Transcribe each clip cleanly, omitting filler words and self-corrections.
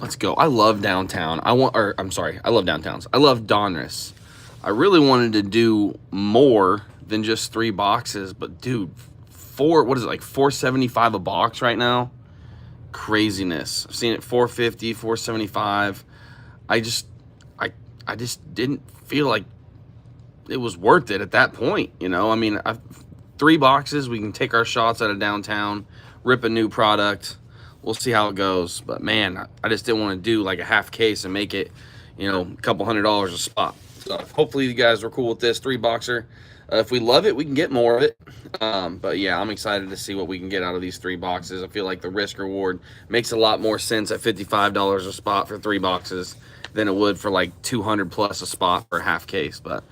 Let's go. I love downtown. I love downtowns. I love Donruss. I really wanted to do more than just 3 boxes, but dude, what is it, like 475 a box right now? Craziness. I've seen it 450, 475. I just I I just didn't feel like it was worth it at that point, you know? I mean, 3 boxes, we can take our shots out of downtown, rip a new product. We'll see how it goes. But man, I just didn't want to do like a half case and make it, a couple $100 a spot. So hopefully you guys are cool with this 3 boxer. If we love it, we can get more of it. But yeah, I'm excited to see what we can get out of these 3 boxes. I feel like the risk reward makes a lot more sense at $55 a spot for 3 boxes than it would for like 200 plus a spot for a half case. But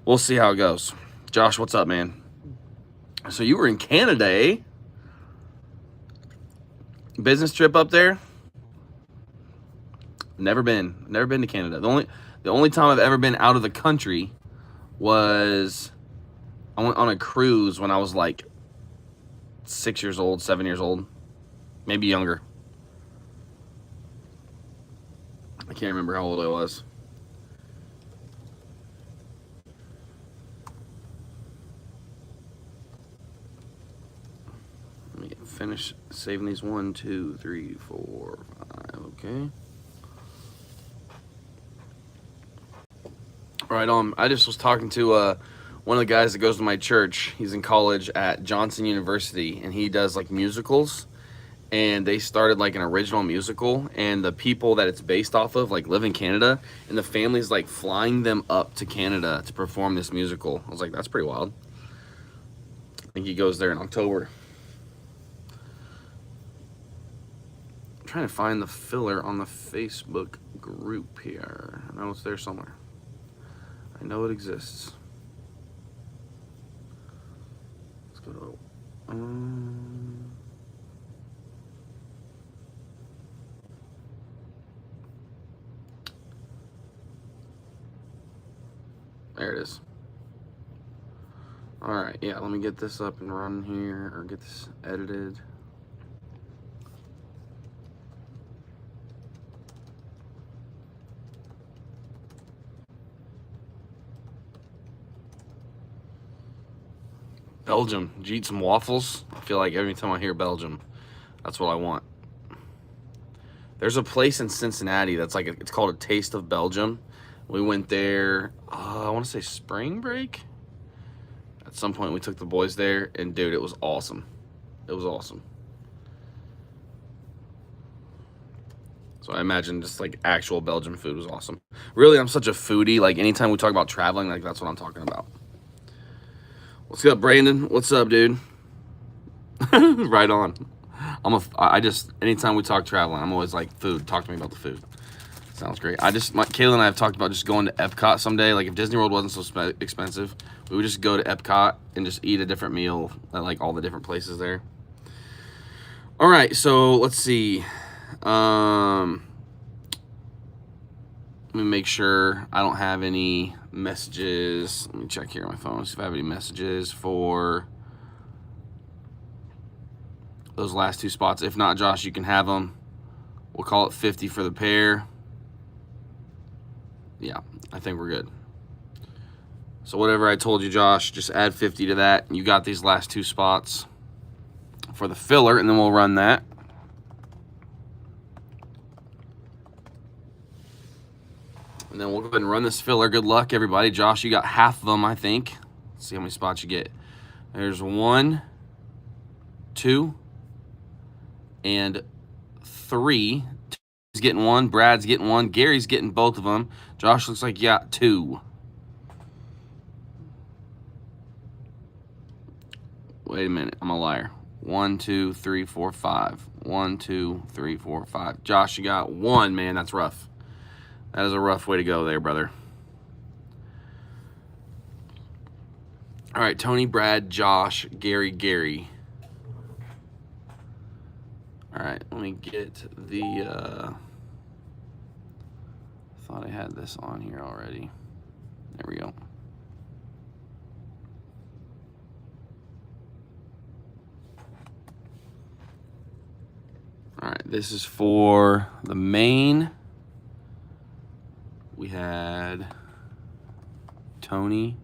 we'll see how it goes. Josh, what's up, man? So you were in Canada, eh? Business trip up there? Never been. Never been to Canada. The only time I've ever been out of the country was I went on a cruise when I was like 6 years old, 7 years old, maybe younger. I can't remember how old I was. Let me finish saving these. 1, 2, 3, 4, 5. Okay. All right. I just was talking to one of the guys that goes to my church. He's in college at Johnson University, and he does like musicals. And they started like an original musical, and the people that it's based off of like live in Canada, and the family's like flying them up to Canada to perform this musical. I was like, that's pretty wild. I think he goes there in October. I'm trying to find the filler on the Facebook group here. I know it's there somewhere. I know it exists. Let's go to there it is. All right, yeah, let me get this up and running here, or get this edited. Belgium. Did you eat some waffles? I feel like every time I hear Belgium, that's what I want. There's a place in Cincinnati that's like it's called a Taste of Belgium. We went there. I want to say spring break. At some point, we took the boys there, and dude, it was awesome. It was awesome. So I imagine just like actual Belgian food was awesome. Really, I'm such a foodie. Like anytime we talk about traveling, like that's what I'm talking about. What's up, Brandon? What's up, dude? Right on. I just anytime we talk traveling, I'm always like food. Talk to me about the food. Sounds great. Kayla and I have talked about just going to Epcot someday. Like if Disney World wasn't so expensive, we would just go to Epcot and just eat a different meal at like all the different places there. All right, so let's see. Let me make sure I don't have any messages. Let me check here on my phone, see if I have any messages for those last 2 spots. If not, Josh, you can have them. We'll call it 50 for the pair. Yeah, I think we're good. So whatever I told you, Josh, just add 50 to that. You got these last 2 spots for the filler, and then we'll run that. And then we'll go ahead and run this filler. Good luck, everybody. Josh, you got half of them, I think. Let's see how many spots you get. There's 1, 2, and 3. He's getting 1. Brad's getting 1. Gary's getting both of them. Josh looks like you got 2. Wait a minute. I'm a liar. 1, 2, 3, 4, 5. 1, 2, 3, 4, 5. Josh, you got 1, man. That's rough. That is a rough way to go there, brother. All right, Tony, Brad, Josh, Gary. All right, let me get the, thought I had this on here already. There we go. All right, this is for the main. We had Tony,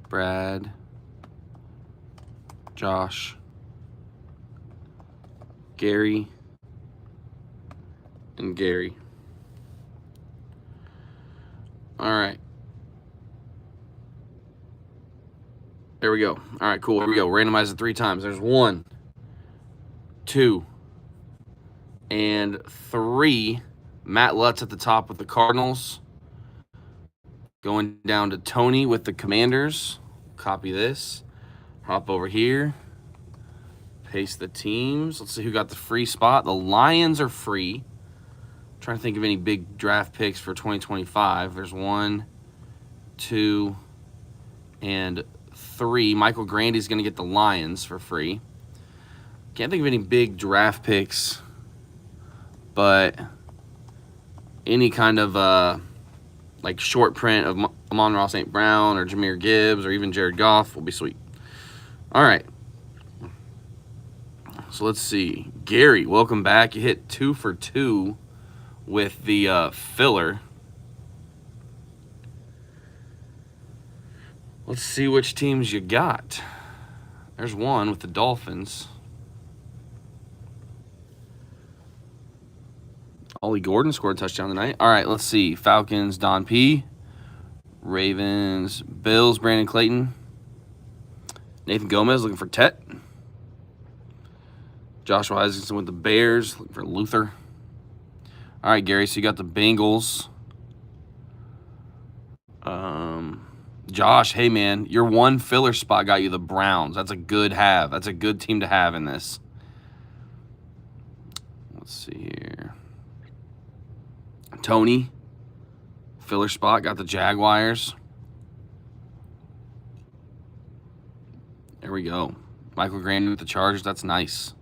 Brad, Josh, Gary, and Gary. All right. There we go. All right, cool. Here we go. Randomize it 3 times. There's 1, 2, and 3. Matt Lutz at the top with the Cardinals. Going down to Tony with the Commanders. Copy this. Hop over here. Paste the teams. Let's see who got the free spot. The Lions are free. I'm trying to think of any big draft picks for 2025. There's 1, 2, and 3. Michael Grandy's going to get the Lions for free. Can't think of any big draft picks, but any kind of like short print of Amon-Ra St. Brown or Jahmyr Gibbs or even Jared Goff will be sweet. All right. So let's see. Gary, welcome back. You hit 2 for 2 with the filler. Let's see which teams you got. There's 1 with the Dolphins. Ollie Gordon scored a touchdown tonight. All right, let's see. Falcons, Don P. Ravens, Bills, Brandon Clayton. Nathan Gomez looking for Tet. Joshua Isaacson with the Bears, looking for Luther. All right, Gary, so you got the Bengals. Josh, hey, man, your 1 filler spot got you the Browns. That's a good have. That's a good team to have in this. Let's see here. Tony, filler spot, got the Jaguars. There we go. Michael Grandy with the Chargers. That's nice.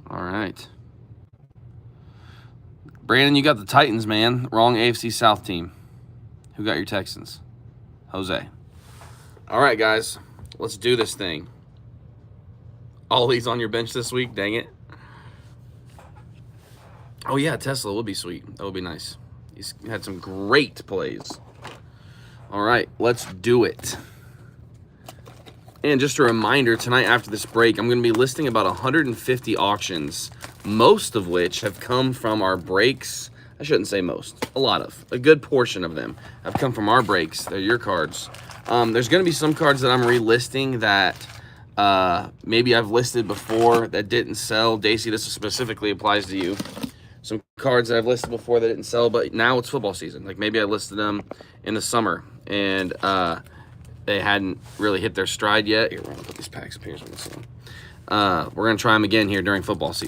All right. Brandon, you got the Titans, man. Wrong AFC South team. Who got your Texans? Jose. All right, guys. Let's do this thing. Ollie's on your bench this week. Dang it. Oh, yeah, Tesla would be sweet. That would be nice. He's had some great plays. All right, let's do it. And just a reminder, tonight after this break, I'm going to be listing about 150 auctions, most of which have come from our breaks. I shouldn't say most. A lot of. A good portion of them have come from our breaks. They're your cards. There's going to be some cards that I'm relisting that maybe I've listed before that didn't sell. Daisy, this specifically applies to you. Some cards that I've listed before that didn't sell, but now it's football season. Like maybe I listed them in the summer and they hadn't really hit their stride yet. Here, we're going to put these packs up here so we can see them. We're going to try them again here during football season.